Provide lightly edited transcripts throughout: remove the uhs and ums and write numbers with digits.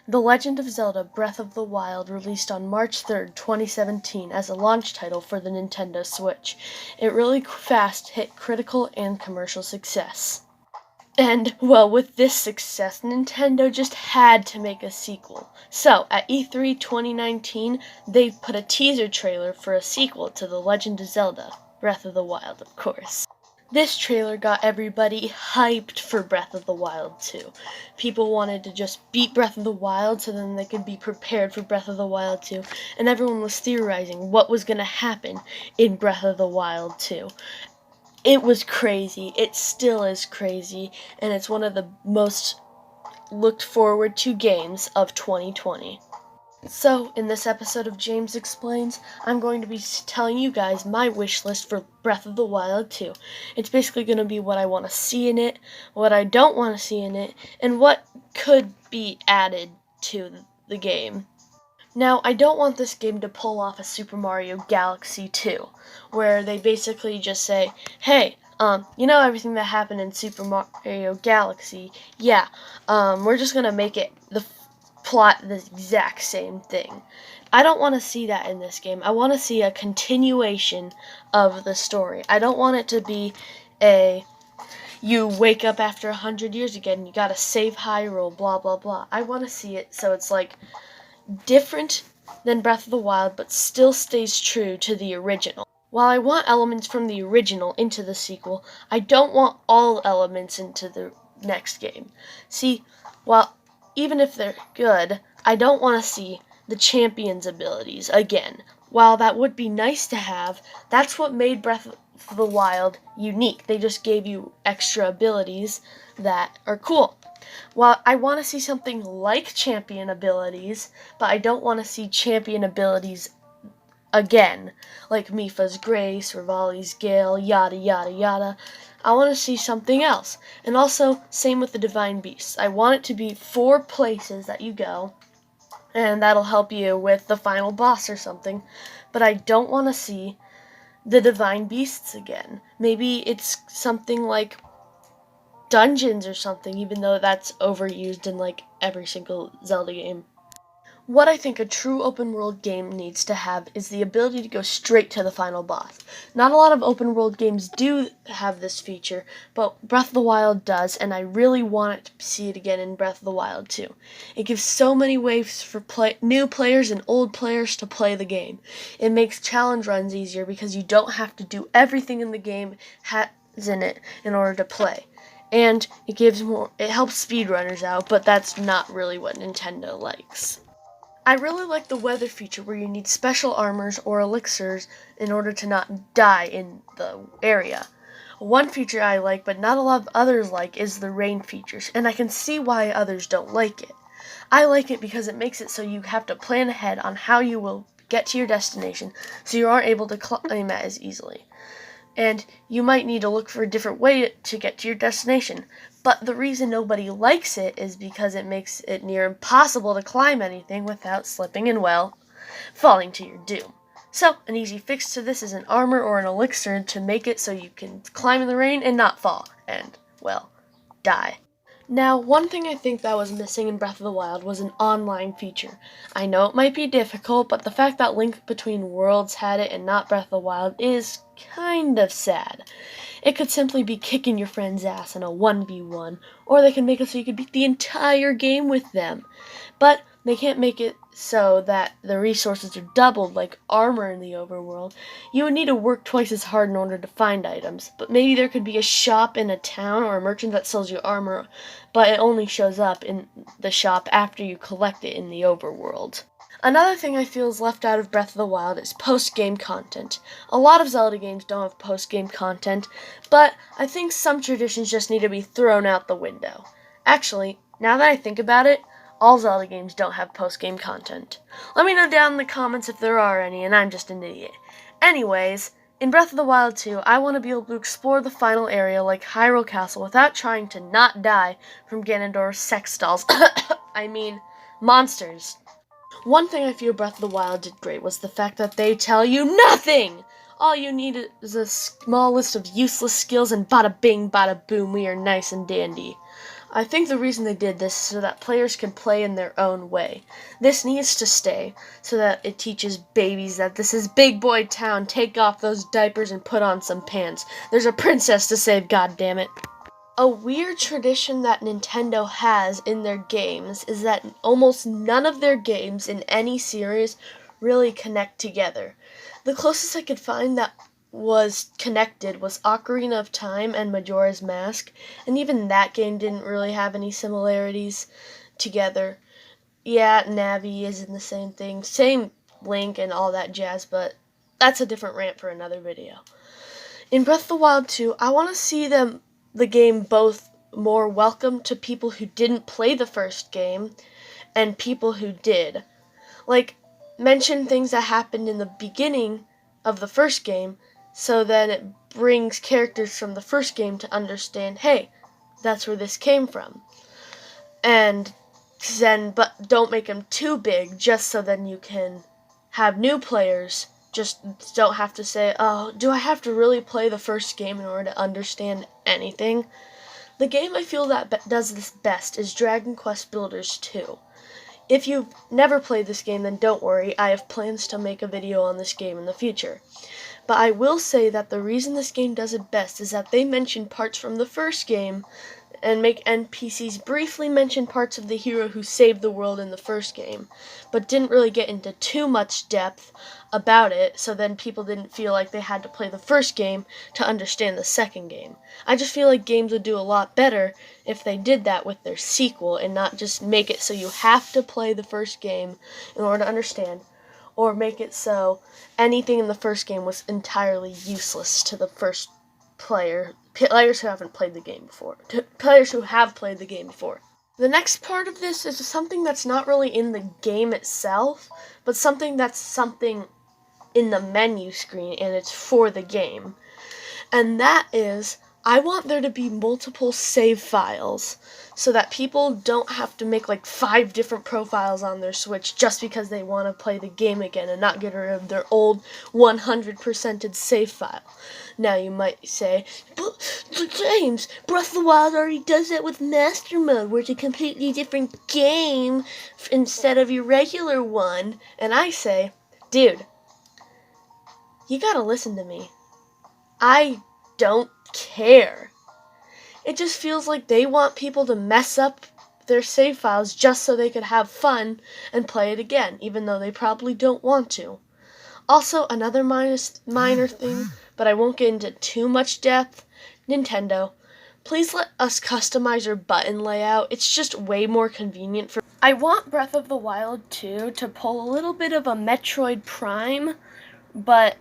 The Legend of Zelda Breath of the Wild released on March 3rd, 2017 as a launch title for the Nintendo Switch. It really fast hit critical and commercial success. And, well, with this success, Nintendo just had to make a sequel. So, at E3 2019, they put a teaser trailer for a sequel to The Legend of Zelda Breath of the Wild, of course. This trailer got everybody hyped for Breath of the Wild 2. People wanted to just beat Breath of the Wild so then they could be prepared for Breath of the Wild 2, and everyone was theorizing what was going to happen in Breath of the Wild 2. It was crazy. It still is crazy, and it's one of the most looked forward to games of 2020. So, in this episode of James Explains, I'm going to be telling you guys my wish list for Breath of the Wild 2. It's basically going to be what I want to see in it, what I don't want to see in it, and what could be added to the game. Now, I don't want this game to pull off a Super Mario Galaxy 2, where they basically just say, hey, you know everything that happened in Super Mario Galaxy? Yeah, we're just going to make it the plot the exact same thing. I don't want to see that in this game. I want to see a continuation of the story. I don't want it to be you wake up after 100 years again, you gotta save Hyrule, blah blah blah. I want to see it so it's like different than Breath of the Wild, but still stays true to the original. While I want elements from the original into the sequel, I don't want all elements into the next game. See, even if they're good, I don't want to see the champion's abilities again. While that would be nice to have, that's what made Breath of the Wild unique. They just gave you extra abilities that are cool. While I want to see something like champion abilities, but I don't want to see champion abilities again, like Mipha's Grace, Rivali's Gale, yada yada yada. I want to see something else. And also, same with the Divine Beasts. I want it to be 4 places that you go, and that'll help you with the final boss or something. But I don't want to see the Divine Beasts again. Maybe it's something like dungeons or something, even though that's overused in like every single Zelda game. What I think a true open-world game needs to have is the ability to go straight to the final boss. Not a lot of open-world games do have this feature, but Breath of the Wild does, and I really want to see it again in Breath of the Wild 2. It gives so many ways for new players and old players to play the game. It makes challenge runs easier because you don't have to do everything in the game has in it in order to play. And it helps speedrunners out, but that's not really what Nintendo likes. I really like the weather feature where you need special armors or elixirs in order to not die in the area. One feature I like, but not a lot of others like, is the rain features, and I can see why others don't like it. I like it because it makes it so you have to plan ahead on how you will get to your destination, so you aren't able to climb it as easily. And you might need to look for a different way to get to your destination. But the reason nobody likes it is because it makes it near impossible to climb anything without slipping and, well, falling to your doom. So, an easy fix to this is an armor or an elixir to make it so you can climb in the rain and not fall and, well, die. Now, one thing I think that was missing in Breath of the Wild was an online feature. I know it might be difficult, but the fact that Link Between Worlds had it and not Breath of the Wild is kind of sad. It could simply be kicking your friend's ass in a 1v1, or they can make it so you could beat the entire game with them. But they can't make it so that the resources are doubled like armor in the overworld. You would need to work twice as hard in order to find items, but maybe there could be a shop in a town or a merchant that sells you armor, but it only shows up in the shop after you collect it in the overworld. Another thing I feel is left out of Breath of the Wild is post-game content. A lot of Zelda games don't have post-game content, but I think some traditions just need to be thrown out the window. Actually, now that I think about it, all Zelda games don't have post-game content. Let me know down in the comments if there are any, and I'm just an idiot. Anyways, in Breath of the Wild 2, I want to be able to explore the final area like Hyrule Castle without trying to not die from Ganondorf's sex dolls. I mean, monsters. One thing I feel Breath of the Wild did great was the fact that they tell you nothing! All you need is a small list of useless skills and bada bing, bada boom, we are nice and dandy. I think the reason they did this is so that players can play in their own way. This needs to stay so that it teaches babies that this is big boy town. Take off those diapers and put on some pants. There's a princess to save, goddammit. A weird tradition that Nintendo has in their games is that almost none of their games in any series really connect together. The closest I could find that was connected was Ocarina of Time and Majora's Mask, and even that game didn't really have any similarities together. Yeah, Navi isn't the same thing, same Link and all that jazz, but that's a different rant for another video. In Breath of the Wild 2, I want to see the game both more welcome to people who didn't play the first game and people who did. Like, mention things that happened in the beginning of the first game so that it brings characters from the first game to understand, hey, that's where this came from. And then, but don't make them too big just so then you can have new players just don't have to say, oh, do I have to really play the first game in order to understand anything? The game I feel that does this best is Dragon Quest Builders 2. If you've never played this game, then don't worry, I have plans to make a video on this game in the future. But I will say that the reason this game does it best is that they mention parts from the first game and make NPCs briefly mention parts of the hero who saved the world in the first game, but didn't really get into too much depth about it, so then people didn't feel like they had to play the first game to understand the second game. I just feel like games would do a lot better if they did that with their sequel and not just make it so you have to play the first game in order to understand, or make it so anything in the first game was entirely useless to the first players who haven't played the game before. Players who have played the game before. The next part of this is something that's not really in the game itself, but something in the menu screen, and it's for the game. And that is, I want there to be multiple save files so that people don't have to make like 5 different profiles on their Switch just because they want to play the game again and not get rid of their old 100%ed save file. Now you might say, but James, Breath of the Wild already does that with Master Mode, where it's a completely different game instead of your regular one. And I say, dude, you gotta listen to me. I don't care. It just feels like they want people to mess up their save files just so they could have fun and play it again, even though they probably don't want to. Also, another minor thing, but I won't get into too much depth, Nintendo, please let us customize your button layout. It's just way more convenient for... I want Breath of the Wild 2 to pull a little bit of a Metroid Prime, but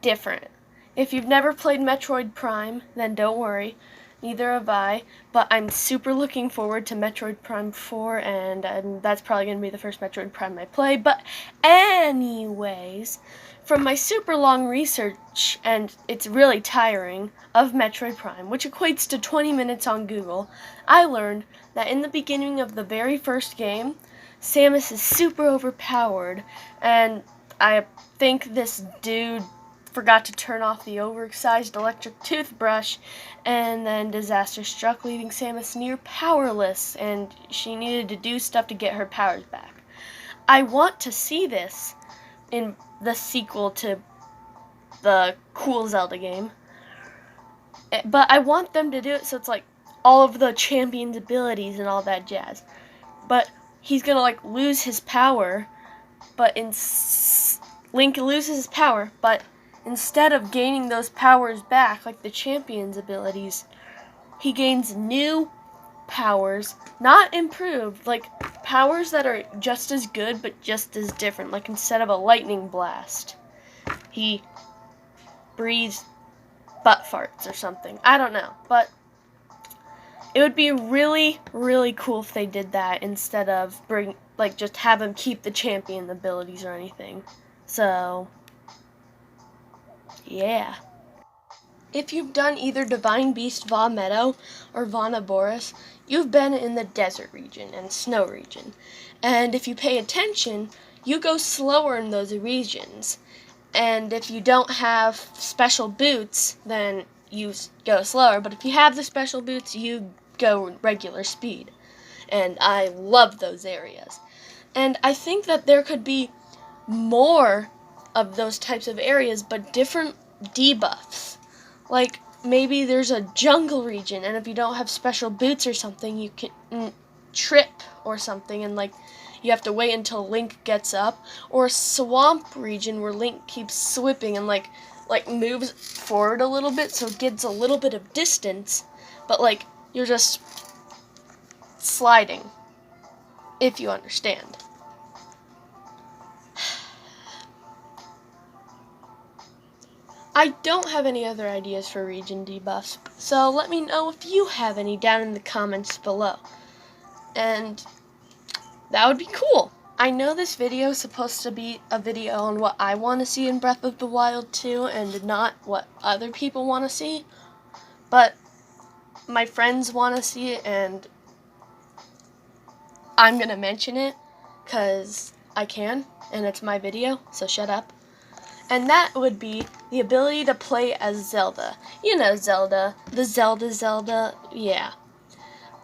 different. If you've never played Metroid Prime, then don't worry. Neither have I, but I'm super looking forward to Metroid Prime 4, and that's probably going to be the first Metroid Prime I play. But anyways, from my super long research, and it's really tiring, of Metroid Prime, which equates to 20 minutes on Google, I learned that in the beginning of the very first game, Samus is super overpowered, and I think this dude forgot to turn off the oversized electric toothbrush, and then disaster struck, leaving Samus near powerless, and she needed to do stuff to get her powers back. I want to see this in the sequel to the cool Zelda game, but I want them to do it so it's like all of the champion's abilities and all that jazz. But he's gonna like lose his power, but Link loses his power, but instead of gaining those powers back, like the champion's abilities, he gains new powers, not improved, like powers that are just as good but just as different. Like instead of a lightning blast, he breathes butt farts or something. I don't know, but it would be really, really cool if they did that instead of just have him keep the champion abilities or anything. So yeah. If you've done either Divine Beast Va Meadow or Vana Boris, you've been in the desert region and snow region. And if you pay attention, you go slower in those regions. And if you don't have special boots, then you go slower. But if you have the special boots, you go regular speed. And I love those areas. And I think that there could be more of those types of areas, but different debuffs. Like, maybe there's a jungle region, and if you don't have special boots or something, you can trip or something, and like, you have to wait until Link gets up. Or a swamp region where Link keeps swipping and like moves forward a little bit, so it gets a little bit of distance, but like, you're just sliding, if you understand. I don't have any other ideas for region debuffs, so let me know if you have any down in the comments below. And that would be cool. I know this video is supposed to be a video on what I want to see in Breath of the Wild 2 and not what other people want to see, but my friends want to see it, and I'm going to mention it because I can, and it's my video, so shut up. And that would be the ability to play as Zelda. You know Zelda. The Zelda, yeah.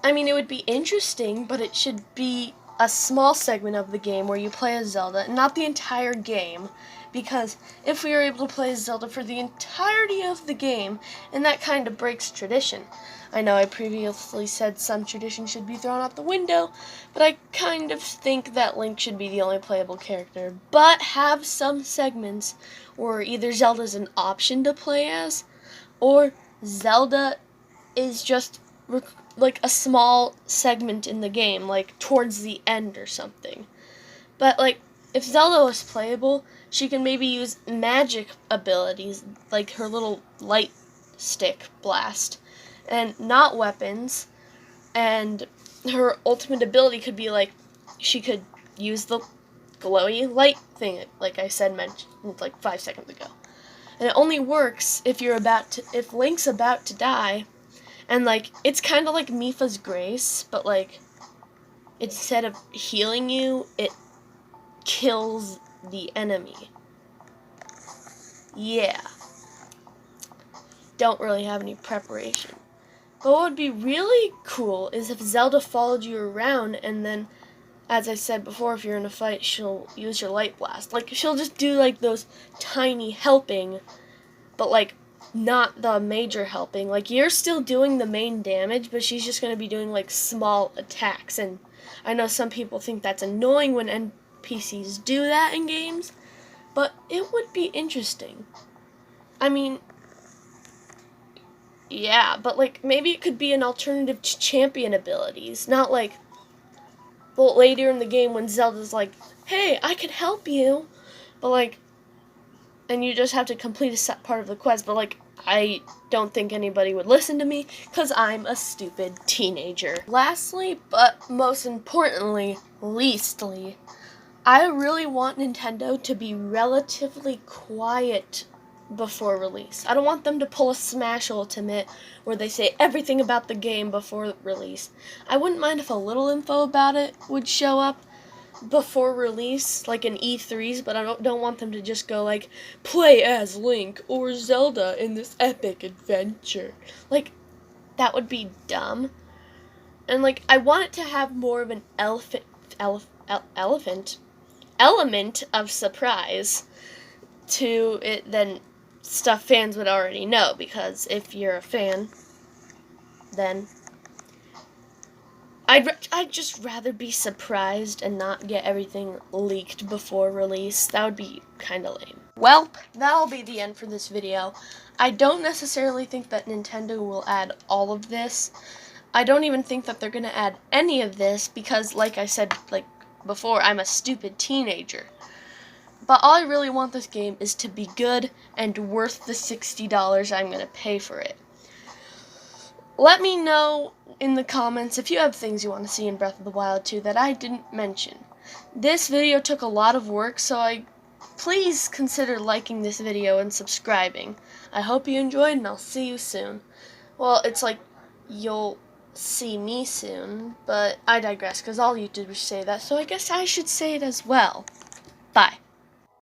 I mean, it would be interesting, but it should be a small segment of the game where you play as Zelda, not the entire game. Because if we were able to play as Zelda for the entirety of the game, and that kind of breaks tradition. I know I previously said some tradition should be thrown out the window, but I kind of think that Link should be the only playable character, but have some segments where either Zelda's an option to play as, or Zelda is just like a small segment in the game, like towards the end or something. But like, if Zelda was playable, she can maybe use magic abilities, like her little light stick blast, and not weapons, and her ultimate ability could be like, she could use the glowy light thing, like I said, mentioned like 5 seconds ago. And it only works if if Link's about to die, and like, it's kind of like Mipha's Grace, but like, instead of healing you, it kills the enemy. Yeah. Don't really have any preparation. But what would be really cool is if Zelda followed you around, and then, as I said before, if you're in a fight, she'll use your light blast. Like, she'll just do like those tiny helping, but like, not the major helping. Like, you're still doing the main damage, but she's just going to be doing like small attacks. And I know some people think that's annoying when NPCs do that in games, but it would be interesting. I mean, yeah, but like, maybe it could be an alternative to champion abilities, not like, well, later in the game when Zelda's like, hey, I can help you, but like, and you just have to complete a set part of the quest, but like, I don't think anybody would listen to me, because I'm a stupid teenager. Lastly, but most importantly, leastly, I really want Nintendo to be relatively quiet before release. I don't want them to pull a Smash Ultimate where they say everything about the game before release. I wouldn't mind if a little info about it would show up before release, like in E3s, but I don't want them to just go like, play as Link or Zelda in this epic adventure. Like, that would be dumb. And like, I want it to have more of an element of surprise to it than stuff fans would already know, because if you're a fan, then I'd just rather be surprised and not get everything leaked before release. That would be kind of lame. Well, that'll be the end for this video. I don't necessarily think that Nintendo will add all of this. I don't even think that they're going to add any of this because, like I said like before, I'm a stupid teenager. But all I really want this game is to be good and worth the $60 I'm going to pay for it. Let me know in the comments if you have things you want to see in Breath of the Wild 2 that I didn't mention. This video took a lot of work, so please consider liking this video and subscribing. I hope you enjoyed, and I'll see you soon. Well, it's like, you'll see me soon, but I digress, because all YouTubers say that, so I guess I should say it as well.